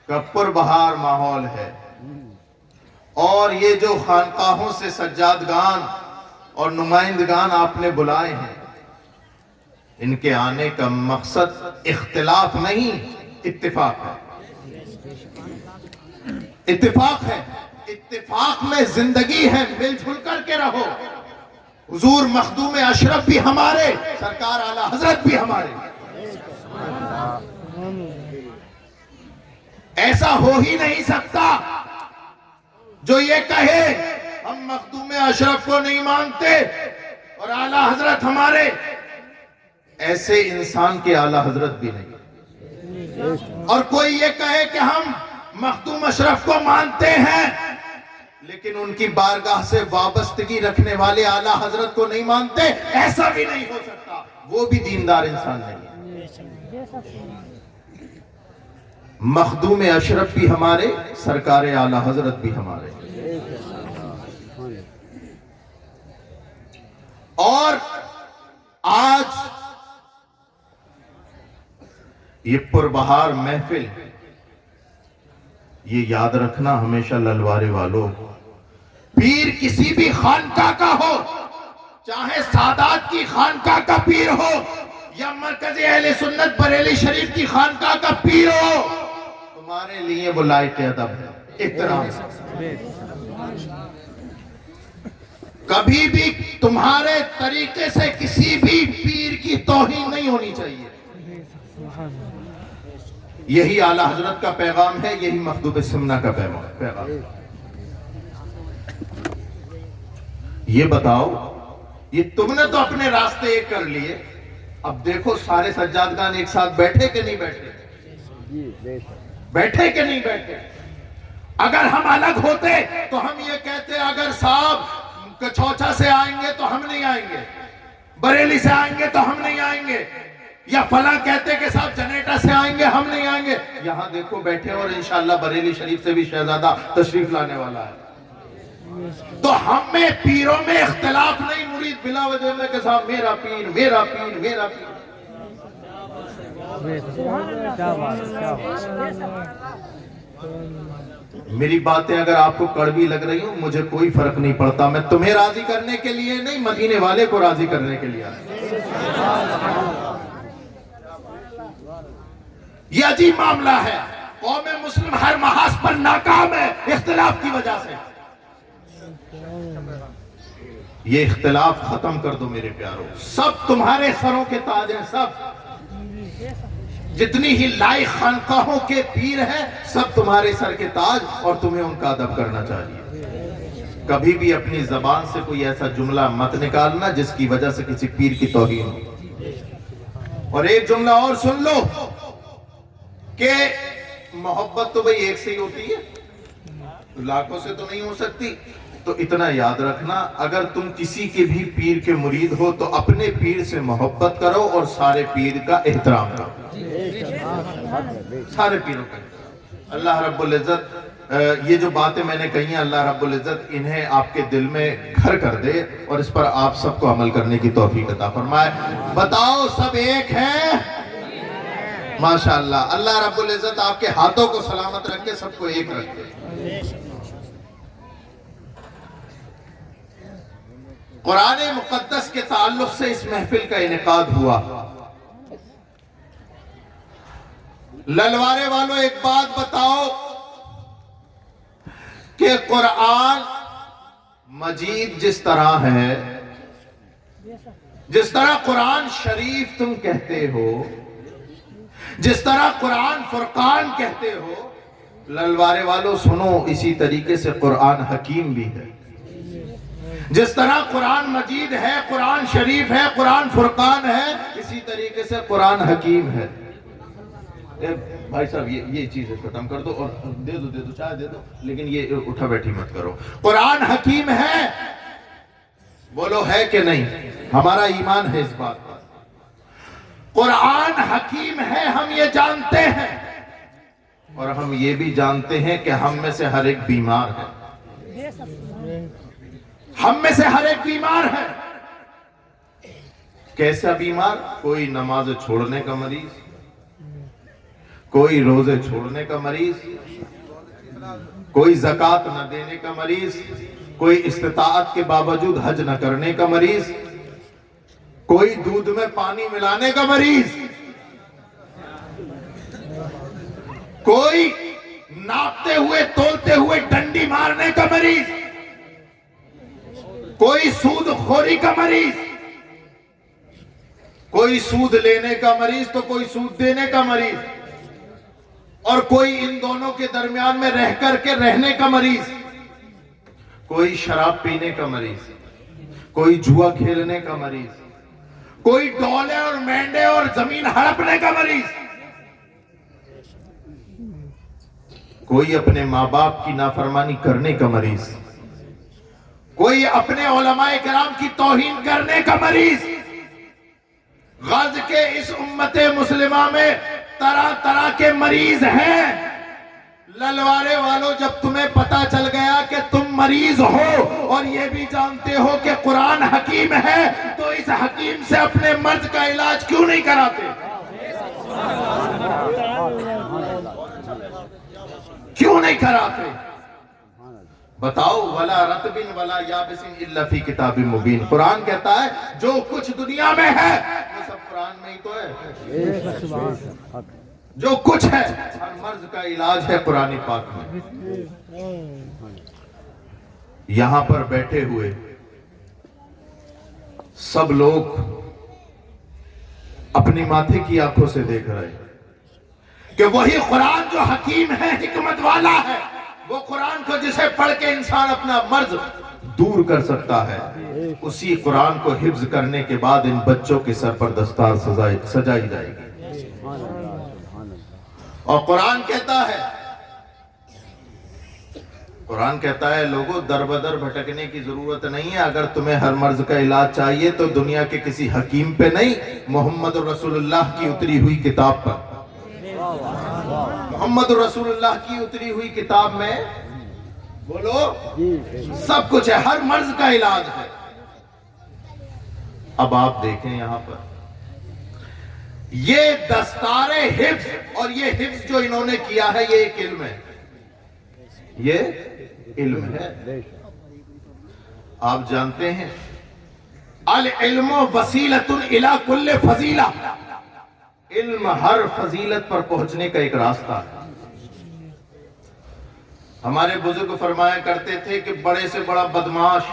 کا پربہار ماحول ہے، اور یہ جو خانقاہوں سے سجادگان اور نمائندگان آپ نے بلائے ہیں، ان کے آنے کا مقصد اختلاف نہیں، اتفاق ہے۔ اتفاق ہے، اتفاق میں زندگی ہے، مل جھل کر کے رہو۔ حضور مخدوم اشرف بھی ہمارے، سرکار اعلیٰ حضرت بھی ہمارے۔ ایسا ہو ہی نہیں سکتا جو یہ کہے ہم مخدوم اشرف کو نہیں مانتے اور اعلیٰ حضرت ہمارے۔ ایسے انسان کے اعلیٰ حضرت بھی نہیں۔ اور کوئی یہ کہے کہ ہم مخدوم اشرف کو مانتے ہیں لیکن ان کی بارگاہ سے وابستگی رکھنے والے اعلیٰ حضرت کو نہیں مانتے، ایسا بھی نہیں ہو سکتا، وہ بھی دیندار انسان نہیں ہے۔ مخدوم اشرف بھی ہمارے، سرکار اعلیٰ حضرت بھی ہمارے۔ اور آج یہ پربہار محفل، یہ یاد رکھنا ہمیشہ للوارے والوں، پیر کسی بھی خانقاہ کا ہو، چاہے سادات کی خانقاہ کا پیر ہو یا مرکز اہل سنت بریلی شریف کی خانقاہ کا پیر ہو، تمہارے لیے وہ لائق ادب ہے، احترام۔ کبھی بھی تمہارے طریقے سے کسی بھی پیر کی توہین نہیں ہونی چاہیے۔ یہی اعلیٰ حضرت کا پیغام ہے، یہی مخدوم سمنہ کا پیغام۔ یہ بتاؤ، یہ تم نے تو اپنے راستے ایک کر لیے، اب دیکھو سارے سجادگان ایک ساتھ بیٹھے کہ نہیں بیٹھے؟ بیٹھے کہ نہیں بیٹھے؟ اگر ہم الگ ہوتے تو ہم یہ کہتے اگر صاحب کچھوچا سے آئیں گے تو ہم نہیں آئیں گے، بریلی سے آئیں گے تو ہم نہیں آئیں گے، یا فلاں کہتے کہ صاحب جنیٹا سے آئیں گے ہم نہیں آئیں گے۔ یہاں دیکھو بیٹھے، اور انشاءاللہ بریلی شریف سے بھی شہزادہ تشریف لانے والا ہے۔ تو ہم میں پیروں میں اختلاف نہیں، مرید بلا وجہ میں کہ صاحب میرا پیر میرا پیر میرا پیر۔ میری باتیں اگر آپ کو کڑوی لگ رہی ہوں مجھے کوئی فرق نہیں پڑتا، میں تمہیں راضی کرنے کے لیے نہیں، مدینے والے کو راضی کرنے کے لیے آیا۔ یہ عجیب معاملہ ہے، قوم مسلم ہر محاذ پر ناکام ہے اختلاف کی وجہ سے۔ یہ اختلاف ختم کر دو میرے پیاروں، سب تمہارے سروں کے تاج ہیں، سب جتنی ہی لائق خانقاہوں کے پیر ہیں سب تمہارے سر کے تاج، اور تمہیں ان کا ادب کرنا چاہیے۔ کبھی بھی اپنی زبان سے کوئی ایسا جملہ مت نکالنا جس کی وجہ سے کسی پیر کی توہین ہو۔ اور ایک جملہ اور سن لو کہ محبت تو بھئی ایک سے ہی ہوتی ہے، لاکھوں سے تو نہیں ہو سکتی۔ تو اتنا یاد رکھنا، اگر تم کسی کے بھی پیر کے مرید ہو تو اپنے پیر سے محبت کرو اور سارے پیر کا احترام کرو، سارے پیروں کا۔ اللہ رب العزت یہ جو باتیں میں نے کہی ہیں، اللہ رب العزت انہیں آپ کے دل میں گھر کر دے اور اس پر آپ سب کو عمل کرنے کی توفیق عطا فرمائے۔ بتاؤ سب ایک ہیں؟ ماشاءاللہ، اللہ رب العزت آپ کے ہاتھوں کو سلامت رکھے، سب کو ایک رکھے۔ قرآن مقدس کے تعلق سے اس محفل کا انعقاد ہوا۔ للوارے والوں ایک بات بتاؤ کہ قرآن مجید جس طرح ہے، جس طرح قرآن شریف تم کہتے ہو، جس طرح قرآن فرقان کہتے ہو، للوارے والوں سنو، اسی طریقے سے قرآن حکیم بھی ہے۔ جس طرح قرآن مجید ہے، قرآن شریف ہے، قرآن فرقان ہے، اسی طریقے سے قرآن حکیم ہے۔ بھائی صاحب یہ چیزیں ختم کر دو اور دے دو چائے دے دو، لیکن یہ اٹھا بیٹھی مت کرو۔ قرآن حکیم ہے، بولو ہے کہ نہیں؟ ہمارا ایمان ہے اس بات پر۔ قرآن حکیم ہے، ہم یہ جانتے ہیں، اور ہم یہ بھی جانتے ہیں کہ ہم میں سے ہر ایک بیمار ہے، ہم میں سے ہر ایک بیمار ہے۔ کیسا بیمار؟ کوئی نماز چھوڑنے کا مریض، کوئی روزے چھوڑنے کا مریض، کوئی زکوٰۃ نہ دینے کا مریض، کوئی استطاعت کے باوجود حج نہ کرنے کا مریض، کوئی دودھ میں پانی ملانے کا مریض، کوئی ناپتے ہوئے تولتے ہوئے ڈنڈی مارنے کا مریض، کوئی سود خوری کا مریض، کوئی سود لینے کا مریض تو کوئی سود دینے کا مریض، اور کوئی ان دونوں کے درمیان میں رہ کر کے رہنے کا مریض، کوئی شراب پینے کا مریض، کوئی جوا کھیلنے کا مریض، کوئی ڈولے اور مینڈے اور زمین ہڑپنے کا مریض، کوئی اپنے ماں باپ کی نافرمانی کرنے کا مریض، کوئی اپنے علماء کرام کی توہین کرنے کا مریض۔ غرض کے اس امت مسلمہ میں طرح طرح کے مریض ہیں۔ للوارے والوں، جب تمہیں پتا چل گیا کہ تم مریض ہو اور یہ بھی جانتے ہو کہ قرآن حکیم ہے، تو اس حکیم سے اپنے مرض کا علاج کیوں نہیں کراتے؟ کیوں نہیں کراتے؟ بتاؤ، وَلَا رَطْبٍ وَلَا يَابِسٍ إِلَّا فِي كِتَابٍ مُبِينٍ۔ قرآن کہتا ہے جو کچھ دنیا میں ہے وہ سب قرآن میں ہی تو ہے۔ جو کچھ ہے، ہر مرض کا علاج ہے قرآن پاک میں۔ یہاں پر بیٹھے ہوئے سب لوگ اپنی ماتھے کی آنکھوں سے دیکھ رہے ہیں کہ وہی قرآن جو حکیم ہے، حکمت والا ہے، وہ قرآن کو جسے پڑھ کے انسان اپنا مرض دور کر سکتا ہے، اسی قرآن کو حفظ کرنے کے بعد ان بچوں کے سر پر دستار سجائی جائے گی۔ اور قرآن کہتا ہے لوگوں، در بدر بھٹکنے کی ضرورت نہیں ہے۔ اگر تمہیں ہر مرض کا علاج چاہیے تو دنیا کے کسی حکیم پہ نہیں، محمد رسول اللہ کی اتری ہوئی کتاب پر۔ محمد رسول اللہ کی اتری ہوئی کتاب میں بولو سب کچھ ہے، ہر مرض کا علاج ہے۔ اب آپ دیکھیں یہاں پر یہ دستار حفظ، اور یہ حفظ جو انہوں نے کیا ہے، یہ ایک علم ہے، یہ علم ہے۔ آپ جانتے ہیں العلم وسیلۃ الی کل فضیلہ، علم ہر فضیلت پر پہنچنے کا ایک راستہ ہے۔ ہمارے بزرگ فرمایا کرتے تھے کہ بڑے سے بڑا بدماش،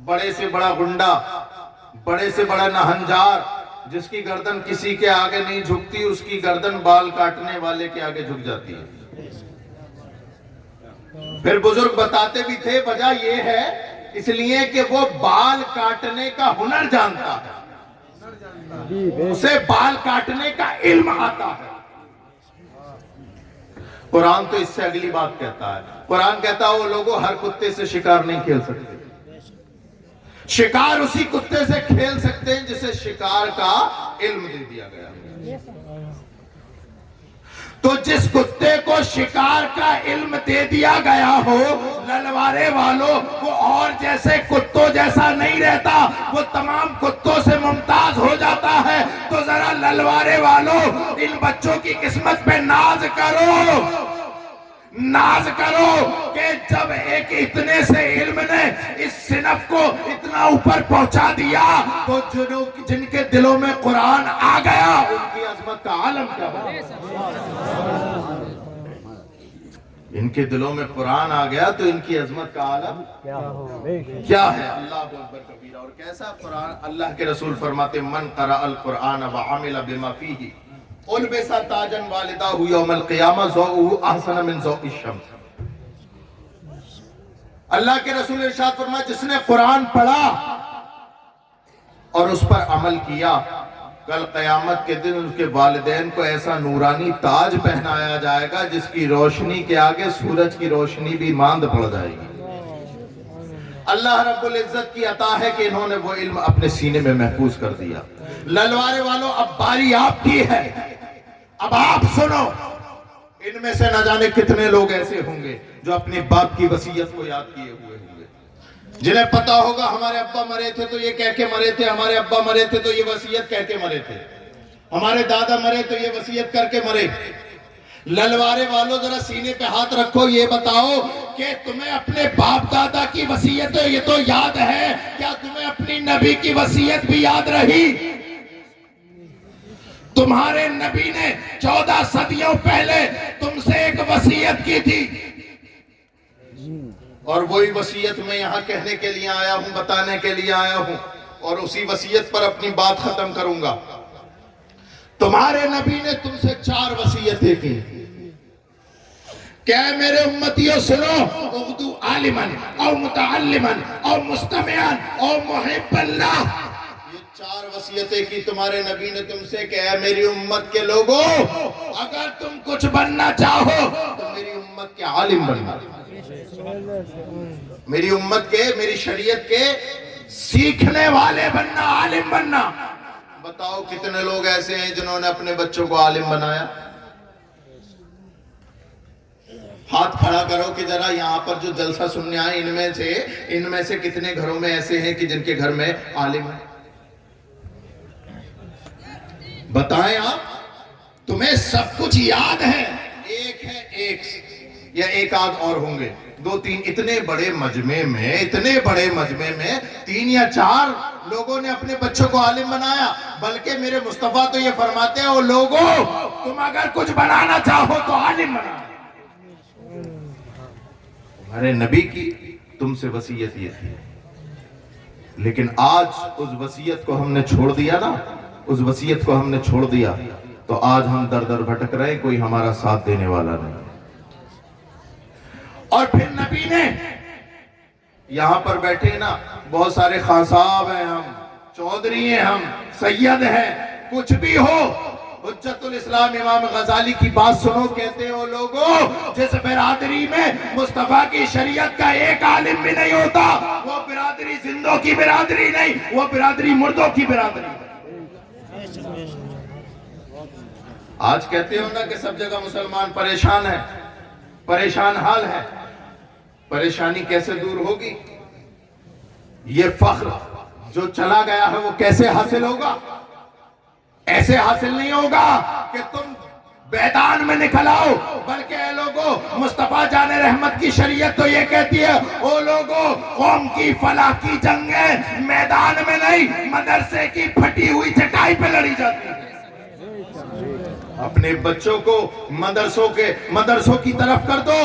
بڑے سے بڑا گنڈا، بڑے سے بڑا نہنجار، جس کی گردن کسی کے آگے نہیں جھکتی، اس کی گردن بال کاٹنے والے کے آگے جھک جاتی ہے۔ پھر بزرگ بتاتے بھی تھے وجہ یہ ہے اس لیے کہ وہ بال کاٹنے کا ہنر جانتا ہے، اسے بال کاٹنے کا علم آتا ہے۔ قرآن تو اس سے اگلی بات کہتا ہے، قرآن کہتا ہے وہ لوگوں ہر کتے سے شکار نہیں کھیل سکتے، شکار اسی کتے سے کھیل سکتے ہیں جسے شکار کا علم دے دیا گیا۔ تو جس کتے کو شکار کا علم دے دیا گیا ہو، للوارے والوں، وہ اور جیسے کتوں جیسا نہیں رہتا، وہ تمام کتوں سے ممتاز ہو جاتا ہے۔ تو ذرا للوارے والوں، ان بچوں کی قسمت پہ ناز کرو، ناز کرو کہ جب ایک اتنے سے علم نے اس صنف کو اتنا اوپر پہنچا دیا، تو جن کے دلوں میں قرآن آ گیا، ان کی عظمت کا عالم کیا بنا؟ ان کے دلوں میں قرآن آ گیا تو ان کی عظمت کا عالم کیا ہے؟ اللہ اکبر کبیرہ۔ اور کیسا قرآن؟ اللہ کے رسول فرماتے من قرأ القرآن وعمل بما فیہ البس تاجا والدہ یوم القیامہ ضوءہ احسن من ضوء الشمس۔ اللہ کے رسول ارشاد فرمایا جس نے قرآن پڑھا اور اس پر عمل کیا، کل قیامت کے دن اس کے والدین کو ایسا نورانی تاج پہنایا جائے گا جس کی روشنی کے آگے سورج کی روشنی بھی ماند پڑ جائے گی۔ اللہ رب العزت کی عطا ہے کہ انہوں نے وہ علم اپنے سینے میں محفوظ کر دیا۔ للوارے والوں، اب باری آپ کی ہے، اب آپ سنو۔ ان میں سے نہ جانے کتنے لوگ ایسے ہوں گے جو اپنے باپ کی وصیت کو یاد کیے ہوئے ہوں گے، جنہیں پتا ہوگا ہمارے ابا مرے تھے تو یہ کہہ کے مرے تھے، ہمارے ابا مرے تھے تو یہ وصیت کہہ کے مرے تھے، ہمارے دادا مرے تو یہ وصیت کر کے مرے۔ للوارے والوں ذرا سینے پہ ہاتھ رکھو، یہ بتاؤ کہ تمہیں اپنے باپ دادا کی وصیت یہ تو یاد ہے، کیا تمہیں اپنی نبی کی وصیت بھی یاد رہی؟ تمہارے نبی نے 14 صدیوں پہلے تم سے ایک وصیت کی تھی، اور وہی وصیت میں یہاں کہنے کے لیے آیا ہوں، بتانے کے لیے آیا ہوں، اور اسی وصیت پر اپنی بات ختم کروں گا۔ تمہارے نبی نے تم سے 4 وصیتیں کی کہ اے میرے امتیوں سنو، اغدو عالماً او متعلماً او مستمعاً او محب اللہ۔ یہ 4 وصیتیں کی تمہارے نبی نے تم سے کہ اے میری امت کے لوگوں، اگر تم کچھ بننا چاہو تو میری امت کے عالم بننا، میری امت کے، میری شریعت کے سیکھنے والے بننا، عالم بننا۔ بتاؤ کتنے لوگ ایسے ہیں جنہوں نے اپنے بچوں کو عالم بنایا؟ ہاتھ کھڑا کرو کہ ذرا یہاں پر جو جلسہ سننے آئے ان میں سے کتنے گھروں میں ایسے ہیں کہ جن کے گھر میں عالم ہے؟ بتائیں آپ، تمہیں سب کچھ یاد ہے، ایک ہے ایک یا ایک آدھ اور ہوں گے، 2-3، اتنے بڑے مجمع میں 3 یا 4 لوگوں نے اپنے بچوں کو عالم بنایا۔ بلکہ میرے مصطفیٰ تو یہ فرماتے ہیں، او لوگوں تم اگر کچھ بنانا چاہو تو عالم بنانا۔ تمہارے نبی کی تم سے وصیت یہ تھی، لیکن آج اس وصیت کو ہم نے چھوڑ دیا نا، اس وصیت کو ہم نے چھوڑ دیا تو آج ہم در در بھٹک رہے ہیں، کوئی ہمارا ساتھ دینے والا نہیں۔ اور پھر نبی نے یہاں پر بیٹھے نا، بہت سارے خان صاحب ہیں، ہم چودھری ہیں، ہم سید ہیں، کچھ بھی ہو، حجت الاسلام امام غزالی کی بات سنو، کہتے ہو لوگوں جس برادری میں مصطفیٰ کی شریعت کا ایک عالم بھی نہیں ہوتا، وہ برادری زندوں کی برادری نہیں، وہ برادری مردوں کی برادری۔ آج کہتے ہو نا کہ سب جگہ مسلمان پریشان ہیں، پریشان حال ہے، پریشانی کیسے دور ہوگی؟ یہ فخر جو چلا گیا ہے وہ کیسے حاصل ہوگا؟ ایسے حاصل نہیں ہوگا کہ تم میدان میں نکل آؤ، بلکہ اے لوگوں، مصطفیٰ جان رحمت کی شریعت تو یہ کہتی ہے، او لوگوں قوم کی فلاح کی جنگیں میدان میں نہیں، مدرسے کی پھٹی ہوئی چٹائی پہ لڑی جاتی ہے۔ اپنے بچوں کو مدرسوں کی طرف کر دو،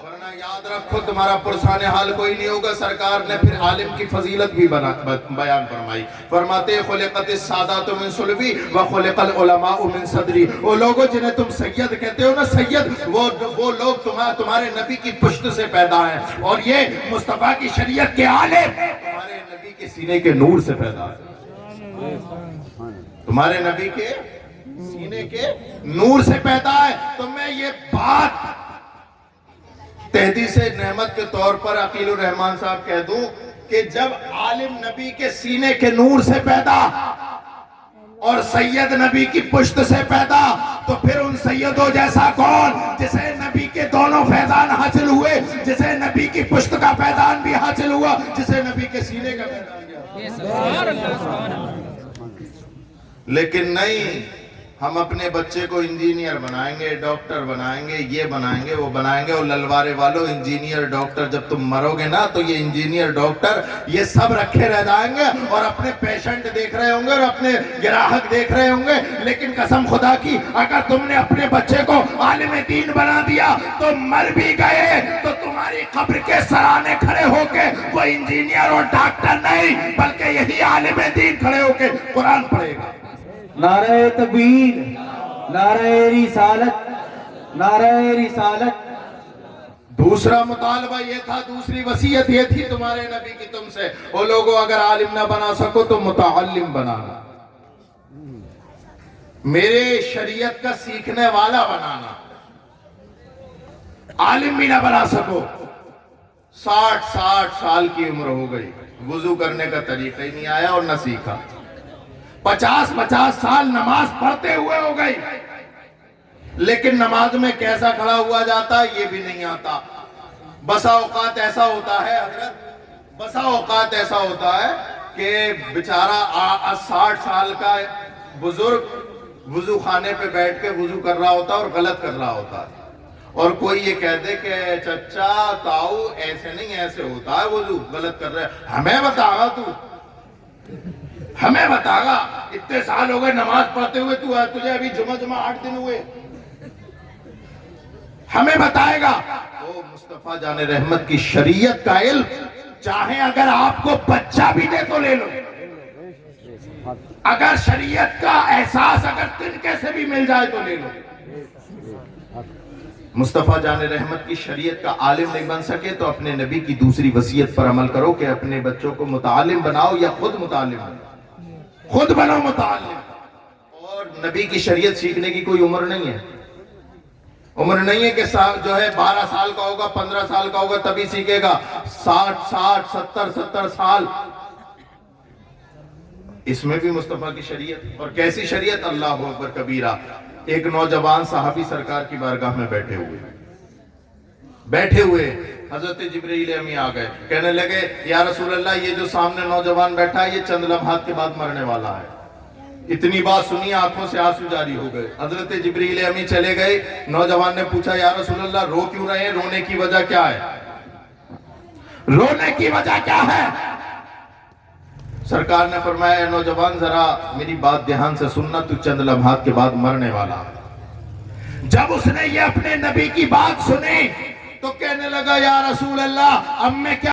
ورنہ یاد رکھو تمہارا پرسان حال کوئی نہیں ہوگا۔ سرکار نے پھر عالم کی فضیلت بھی بیان فرمائی، فرماتے خلقت السادات من صلبی وخلق العلماء من صدری۔ وہ لوگوں جنہیں تم سید کہتے ہو نا، سید وہ لوگ تمہارے نبی کی پشت سے پیدا ہیں، اور یہ مصطفیٰ کی شریعت کے عالم تمہارے نبی کے سینے کے نور سے پیدا ہے، تمہارے نبی کے سینے کے نور سے پیدا ہے۔ تو میں یہ بات تحدیث نعمت کے طور پر عقیل الرحمان صاحب کہہ دوں کہ جب عالم نبی کے سینے کے نور سے پیدا اور سید نبی کی پشت سے پیدا، تو پھر ان سیدوں جیسا کون جسے نبی کے دونوں فیضان حاصل ہوئے، جسے نبی کی پشت کا فیضان بھی حاصل ہوا، جسے نبی کے سینے کا فیضان گیا۔ لیکن نہیں، ہم اپنے بچے کو انجینئر بنائیں گے، ڈاکٹر بنائیں گے، یہ بنائیں گے، وہ بنائیں گے، اور للوارے والوں انجینئر ڈاکٹر جب تم مرو گے نا تو یہ انجینئر ڈاکٹر یہ سب رکھے رہ جائیں گے اور اپنے پیشنٹ دیکھ رہے ہوں گے اور اپنے گراہک دیکھ رہے ہوں گے۔ لیکن قسم خدا کی اگر تم نے اپنے بچے کو عالم دین بنا دیا تو مر بھی گئے تو تمہاری قبر کے سرانے کھڑے ہو کے وہ انجینئر اور ڈاکٹر نہیں بلکہ یہی عالم دین کھڑے ہو کے قرآن پڑھے گا۔ نعرہ تکبیر، نعرہ رسالت، نعرہ رسالت۔ دوسرا مطالبہ یہ تھا، دوسری وصیت یہ تھی تمہارے نبی کی تم سے، وہ لوگوں اگر عالم نہ بنا سکو تو متعلم بنانا، میرے شریعت کا سیکھنے والا بنانا۔ عالم بھی نہ بنا سکو، 60 سال کی عمر ہو گئی، وضو کرنے کا طریقہ ہی نہیں آیا اور نہ سیکھا، 50 سال نماز پڑھتے ہوئے ہو گئی، لیکن نماز میں کیسا کھڑا ہوا جاتا یہ بھی نہیں آتا۔ بسا اوقات ایسا ہوتا ہے حضرت، بسا اوقات ایسا ہوتا ہے کہ بیچارہ 60 سال کا بزرگ وضو خانے پہ بیٹھ کے وضو کر رہا ہوتا ہے اور غلط کر رہا ہوتا ہے، اور کوئی یہ کہہ دے کہ چچا تاؤ ایسے نہیں ایسے ہوتا ہے وضو، غلط کر رہے ہیں، ہمیں بتا گا تو، ہمیں بتا گا، اتنے سال ہو گئے نماز پڑھتے ہوئے، تجھے ابھی جمعہ 8 دن ہوئے، ہمیں بتائے گا۔ وہ مصطفیٰ جان رحمت کی شریعت کا علم چاہے اگر آپ کو بچہ بھی دے تو لے لو، اگر شریعت کا احساس اگر تنکے سے بھی مل جائے تو لے لو۔ مصطفیٰ جان رحمت کی شریعت کا عالم نہیں بن سکے تو اپنے نبی کی دوسری وصیت پر عمل کرو کہ اپنے بچوں کو متعلم بناؤ یا خود متعلم بناؤ، خود بنو متعلم۔ اور نبی کی شریعت سیکھنے کی کوئی عمر نہیں ہے، عمر نہیں ہے کہ جو ہے 12 سال کا ہوگا 15 سال کا ہوگا تبھی سیکھے گا، 60 70 سال۔ اس میں بھی مصطفیٰ کی شریعت، اور کیسی شریعت، اللہ اکبر کبیرہ۔ ایک نوجوان صحابی سرکار کی بارگاہ میں بیٹھے ہوئے حضرت جبرائیل امی آ گئے، کہنے لگے یا رسول اللہ یہ جو سامنے نوجوان بیٹھا ہے یہ چند لمحات کے بعد مرنے والا ہے۔ اتنی بات سنی آنکھوں سے آنسو جاری ہو گئے، حضرت جبرائیل امی چلے گئے، نوجوان نے پوچھا یا رسول اللہ رو کیوں رہے ہیں، رونے کی وجہ کیا ہے، رونے کی وجہ کیا ہے؟ سرکار نے فرمایا اے نوجوان ذرا میری بات دھیان سے سننا، تو چند لمحات کے بعد مرنے والا ہے۔ جب اس نے یہ اپنے نبی کی بات سنی تو کہنے لگا یا رسول اللہ اب میں کیا